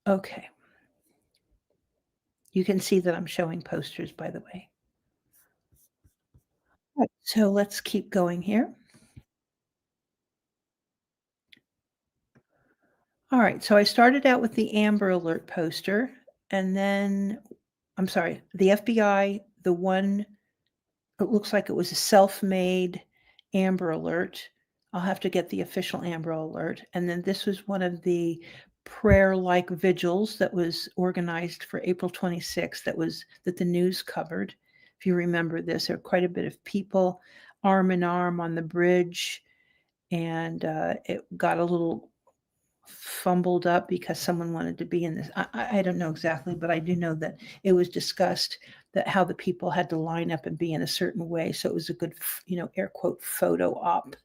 Okay. You can see that I'm showing posters, by the way. Right, so let's keep going here. All right, so I started out with the Amber Alert poster, and then I'm sorry, the FBI, the one it looks like it was a self-made Amber Alert. I'll have to get the official Amber Alert, and then this was one of the prayer-like vigils that was organized for April 26th that the news covered. If you remember this, there were quite a bit of people arm in arm on the bridge, and, it got a little fumbled up because someone wanted to be in this. I don't know exactly, but I do know that it was discussed that how the people had to line up and be in a certain way. So it was a good, air quote, photo op.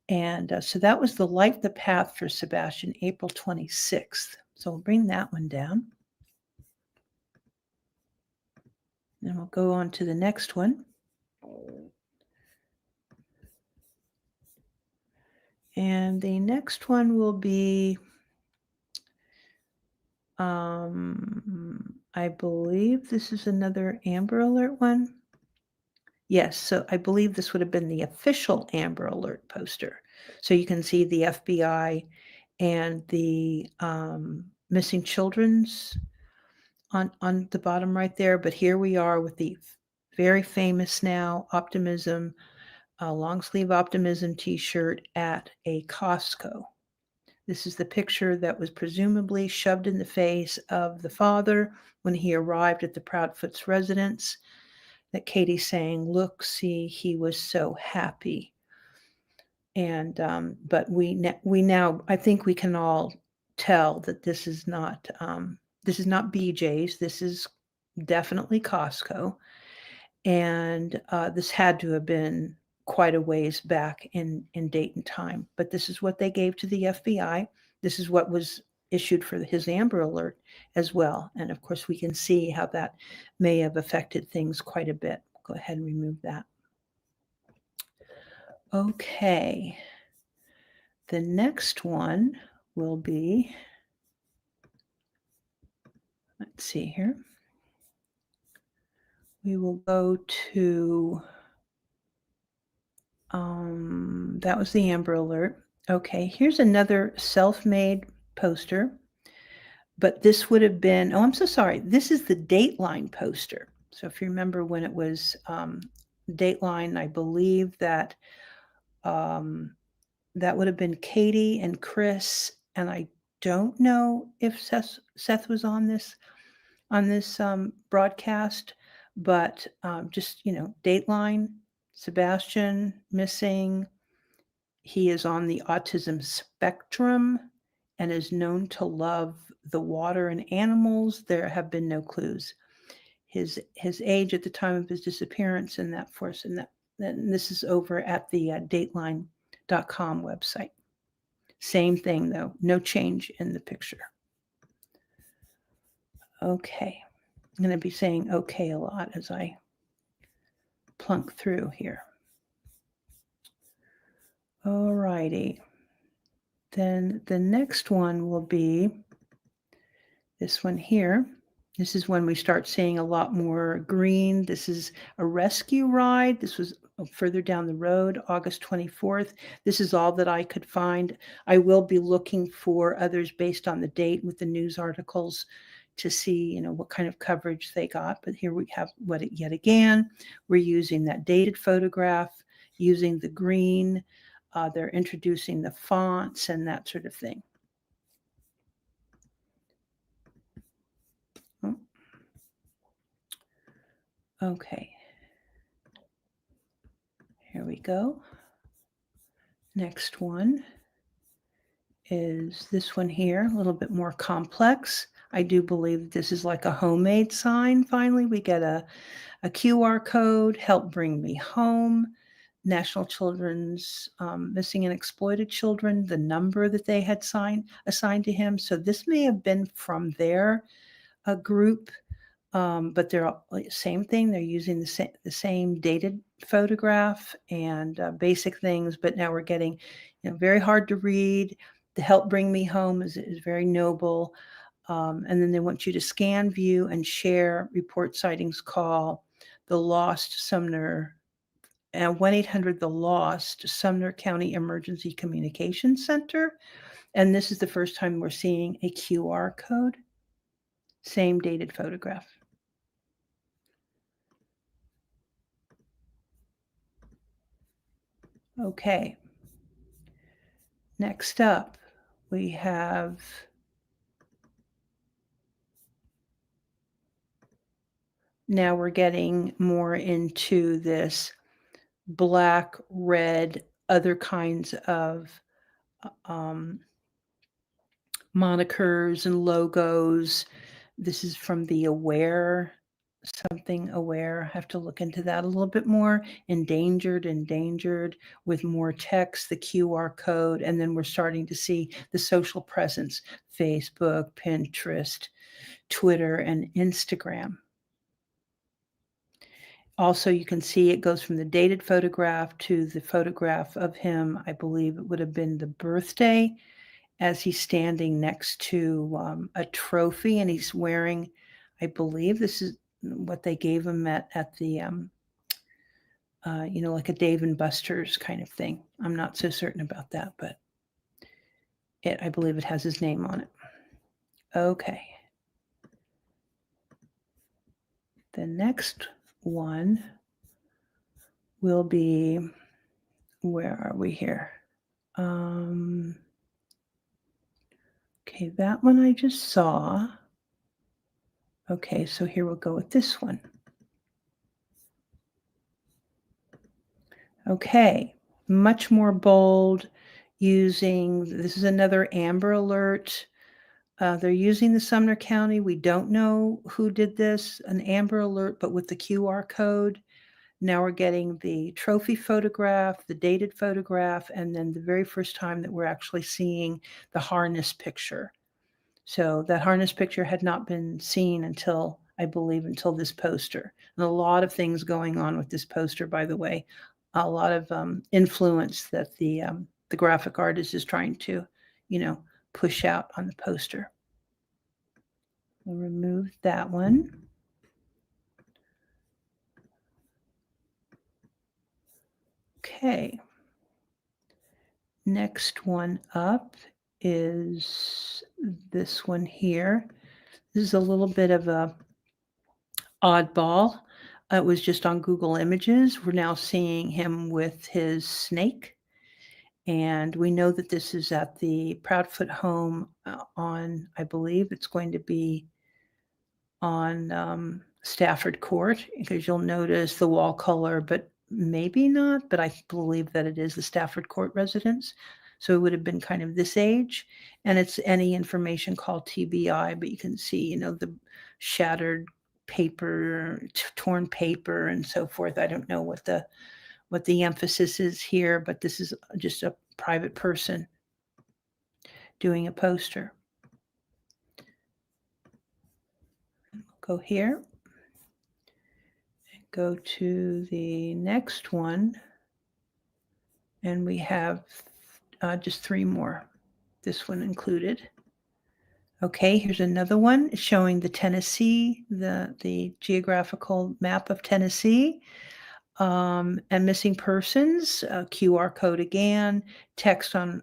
And so that was the Light the Path for Sebastian, April 26th. So we'll bring that one down. Then we'll go on to the next one. And the next one will be I believe this is another Amber Alert one. Yes, so I believe this would have been the official Amber Alert poster. So you can see the FBI and the, missing children's on the bottom right there, but here we are with the very famous now Optimism, long sleeve Optimism T-shirt at a Costco. This is the picture that was presumably shoved in the face of the father when he arrived at the Proudfoot's residence, that Katie's saying, "Look, see, he was so happy." And, but we now I think we can all tell that this is not BJ's, this is definitely Costco, and, this had to have been quite a ways back in date and time, but this is what they gave to the FBI. This is what was issued for his Amber Alert as well, and of course, we can see how that may have affected things quite a bit. Go ahead and remove that. Okay. The next one will be, let's see here. We will go to, that was the Amber Alert. Okay, here's another self-made poster, but this would have been, oh, I'm so sorry. This is the Dateline poster. So if you remember when it was Dateline, I believe that um, that would have been Katie and Chris, and I don't know if Seth was on this broadcast, but just Dateline, Sebastian Missing. He is on the autism spectrum and is known to love the water and animals. There have been no clues. His age at the time of his disappearance and that force and this is over at the Dateline.com website. Same thing though, no change in the picture. Okay. I'm going to be saying okay a lot as I plunk through here. All righty. Then the next one will be this one here. This is when we start seeing a lot more green. This is a rescue ride. This was further down the road, August 24th. This is all that I could find. I will be looking for others based on the date with the news articles to see, what kind of coverage they got. But here we have yet again, we're using that dated photograph, using the green. They're introducing the fonts and that sort of thing. Oh. Okay. Here we go. Next one is this one here, a little bit more complex. I do believe this is like a homemade sign. Finally, we get a QR code, help bring me home. National Children's Missing and Exploited Children, the number that they had assigned to him. So this may have been from their group, but they're all, same thing. They're using the same dated photograph and basic things, but now we're getting, very hard to read. The help bring me home is very noble. And then they want you to scan, view, and share report sightings. Call the Lost Sumner, 1-800 The Lost, Sumner County Emergency Communications Center. And this is the first time we're seeing a QR code. Same dated photograph. Okay. Next up, we have now we're getting more into this black, red, other kinds of monikers and logos. This is from the Aware, something Aware. I have to look into that a little bit more. Endangered, with more text, the QR code, and then we're starting to see the social presence, Facebook, Pinterest, Twitter, and Instagram. Also, you can see it goes from the dated photograph to the photograph of him. I believe it would have been the birthday, as he's standing next to a trophy, and he's wearing, I believe this is what they gave him at the, like a Dave and Buster's kind of thing. I'm not so certain about that, but I believe it has his name on it. Okay. The next one will be, where are we here? Okay, that one I just saw. Okay, so here we'll go with this one. Okay, much more bold, this is another Amber Alert. They're using the Sumner County. We don't know who did this, an Amber Alert, but with the QR code. Now we're getting the trophy photograph, the dated photograph, and then the very first time that we're actually seeing the harness picture. So that harness picture had not been seen until, I believe, until this poster. And a lot of things going on with this poster, by the way. A lot of influence that the graphic artist is trying to, push out on the poster. We'll remove that one. Okay. Next one up is this one here. This is a little bit of a oddball. It was just on Google Images. We're now seeing him with his snake. And we know that this is at the Proudfoot home on, I believe it's going to be on Stafford Court, because you'll notice the wall color, but maybe not, but I believe that it is the Stafford Court residence. So it would have been kind of this age, and it's any information called TBI, but you can see, the shattered paper, torn paper, and so forth. I don't know what the emphasis is here, but this is just a private person doing a poster. Go here. Go to the next one, and we have just 3 more, this one included. Okay, here's another one showing the Tennessee, the geographical map of Tennessee, and missing persons, QR code again, text on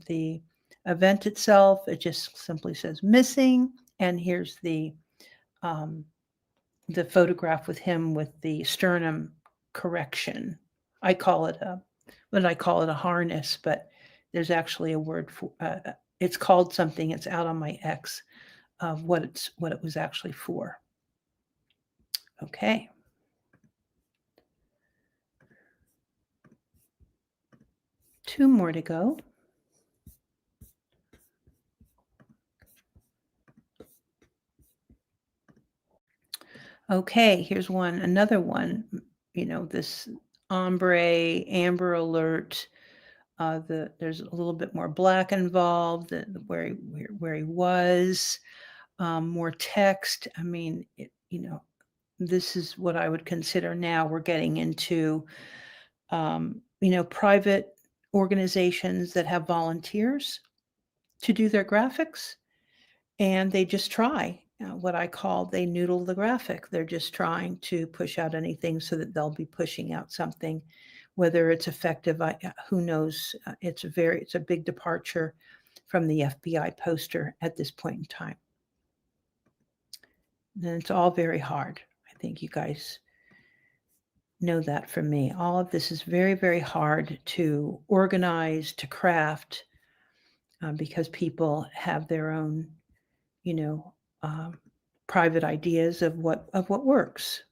the event itself. It just simply says missing, and here's the photograph with him with the sternum correction. I call it a harness, but there's actually a word for it's called something. It's out on my X of what it was actually for. Okay. Two more to go. Okay, here's another one, this Amber Alert. There's a little bit more black involved, where he was, more text. I mean, this is what I would consider now we're getting into, private organizations that have volunteers to do their graphics. and they just try what I call they noodle the graphic. They're just trying to push out anything so that they'll be pushing out something. Whether it's effective, who knows? It's a big departure from the FBI poster at this point in time. And it's all very hard. I think you guys know that from me. All of this is very, very hard to organize, to craft, because people have their own, you know, um, private ideas of what works.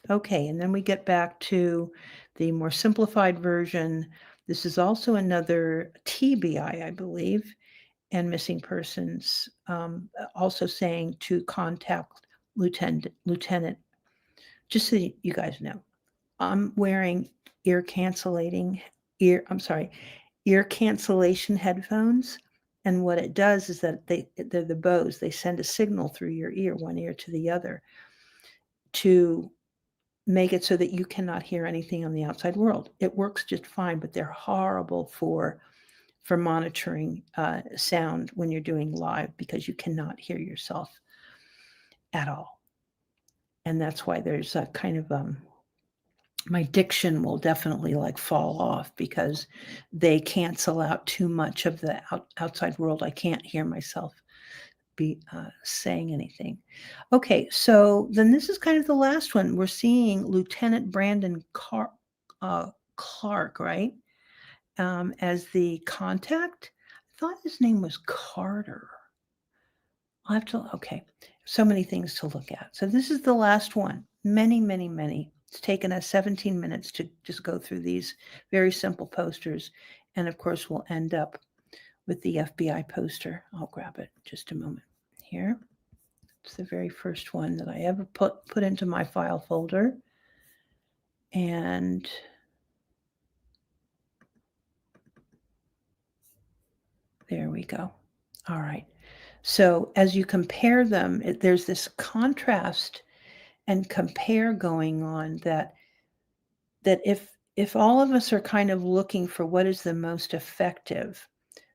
Okay, and then we get back to the more simplified version. This is also another TBI, I believe, and missing persons, also saying to contact lieutenant. Just so you guys know, I'm wearing ear cancellation headphones. And what it does is that they're the bows. They send a signal through your ear, one ear to the other, to make it so that you cannot hear anything on the outside world. It works just fine, but they're horrible for monitoring sound when you're doing live, because you cannot hear yourself at all. And that's why there's a kind of my diction will definitely like fall off, because they cancel out too much of the outside world. I can't hear myself be saying anything. Okay, so then this is kind of the last one. We're seeing Lieutenant Brandon Clark, right? As the contact. I thought his name was Carter. I'll have to, okay, so many things to look at. So this is the last one. Many, many, many. It's taken us 17 minutes to just go through these very simple posters. And of course, we'll end up with the FBI poster. I'll grab it just a moment here. It's the very first one that I ever put into my file folder. And there we go. All right. So as you compare them, there's this contrast and compare going on, that if all of us are kind of looking for what is the most effective,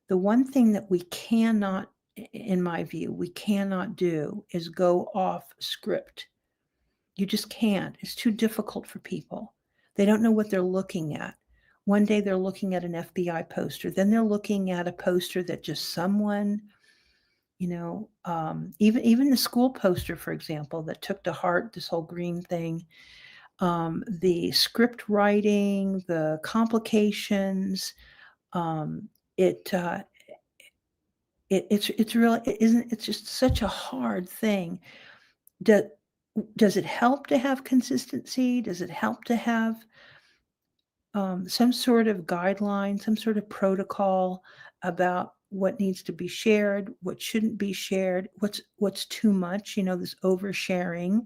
the one thing that we cannot, in my view, we cannot do is go off script. You just can't. It's too difficult for people. They don't know what they're looking at. One day they're looking at an FBI poster, then they're looking at a poster that just someone, even the school poster, for example, that took to heart this whole green thing, the script writing, the complications, it's really, it's just such a hard thing. Does it help to have consistency? Does it help to have some sort of guideline, some sort of protocol about what needs to be shared, what shouldn't be shared, what's too much, this oversharing?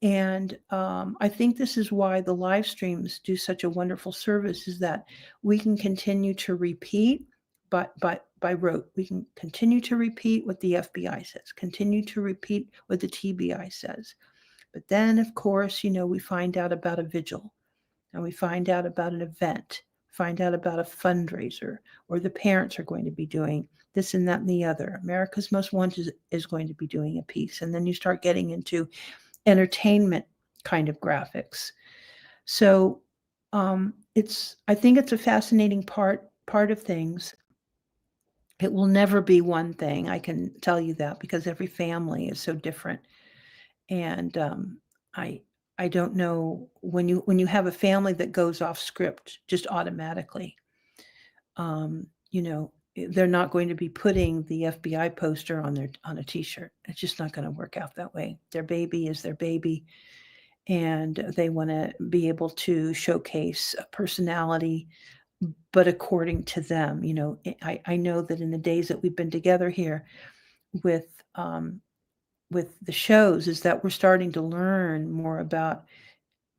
And I think this is why the live streams do such a wonderful service, is that we can continue to repeat, but by rote, we can continue to repeat what the FBI says, continue to repeat what the TBI says. But then, of course, we find out about a vigil, and we find out about an event, find out about a fundraiser, or the parents are going to be doing this and that and the other. America's Most Wanted is going to be doing a piece. And then you start getting into entertainment kind of graphics. So I think it's a fascinating part of things. It will never be one thing, I can tell you that, because every family is so different. And I don't know, when you have a family that goes off script just automatically, they're not going to be putting the FBI poster on a t-shirt. It's just not going to work out that way. Their baby is their baby, and they want to be able to showcase a personality, but according to them. I know that in the days that we've been together here with the shows, is that we're starting to learn more about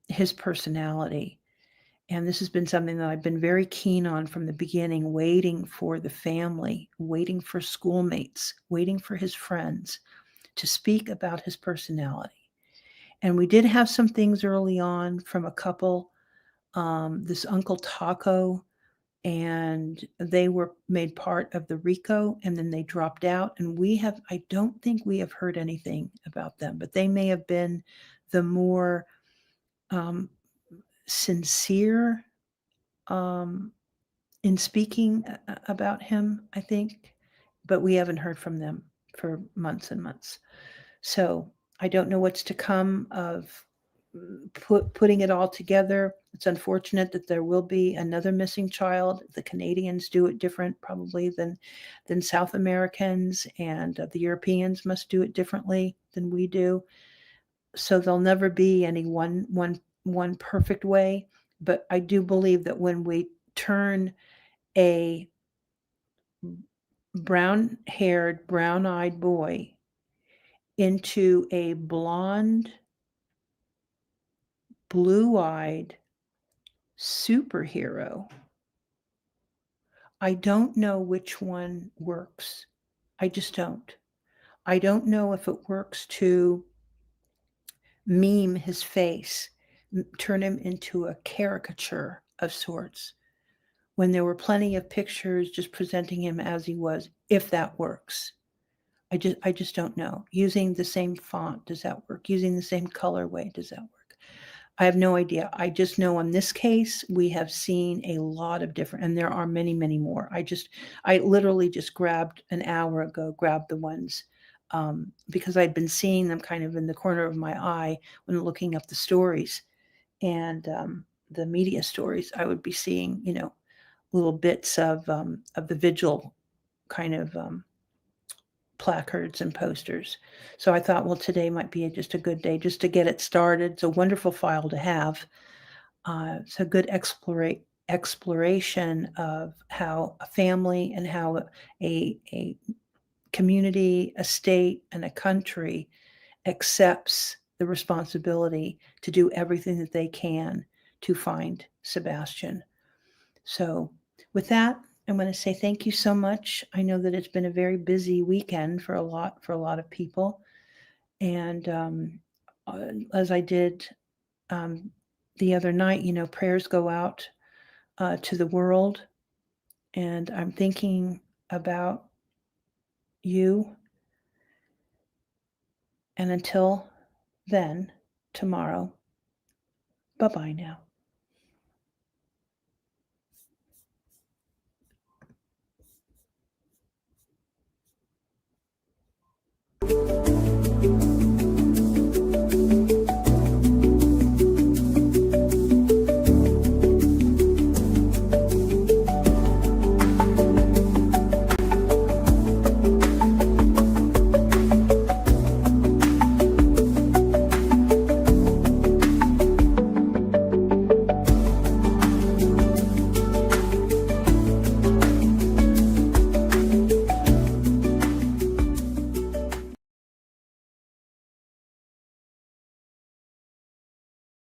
his personality. And this has been something that I've been very keen on from the beginning, waiting for the family, waiting for schoolmates, waiting for his friends to speak about his personality. And we did have some things early on from a couple, this Uncle Taco, and they were made part of the RICO, and then they dropped out. And I don't think we have heard anything about them, but they may have been the more sincere in speaking about him, I think, but we haven't heard from them for months and months. So I don't know what's to come of putting it all together. It's unfortunate that there will be another missing child. The Canadians do it different probably than South Americans, and the Europeans must do it differently than we do. So there'll never be any one perfect way. But I do believe that when we turn a brown-haired, brown-eyed boy into a blonde, blue-eyed superhero, I don't know which one works. I just don't. I don't know if it works to meme his face, turn him into a caricature of sorts, when there were plenty of pictures just presenting him as he was, if that works. I just don't know. Using the same font, does that work? Using the same colorway, does that work? I have no idea. I just know in this case, we have seen a lot of different, and there are many, many more. I literally just grabbed an hour ago, grabbed the ones because I'd been seeing them kind of in the corner of my eye when looking up the stories and the media stories. I would be seeing, little bits of the vigil kind of placards and posters. So I thought, well, today might be just a good day just to get it started. It's a wonderful file to have. It's a good exploration of how a family and how a community, a state, and a country accepts the responsibility to do everything that they can to find Sebastian. So, with that, I'm going to say thank you so much. I know that it's been a very busy weekend for a lot of people, and as I did the other night, prayers go out to the world, and I'm thinking about you. And until then, tomorrow, bye bye now.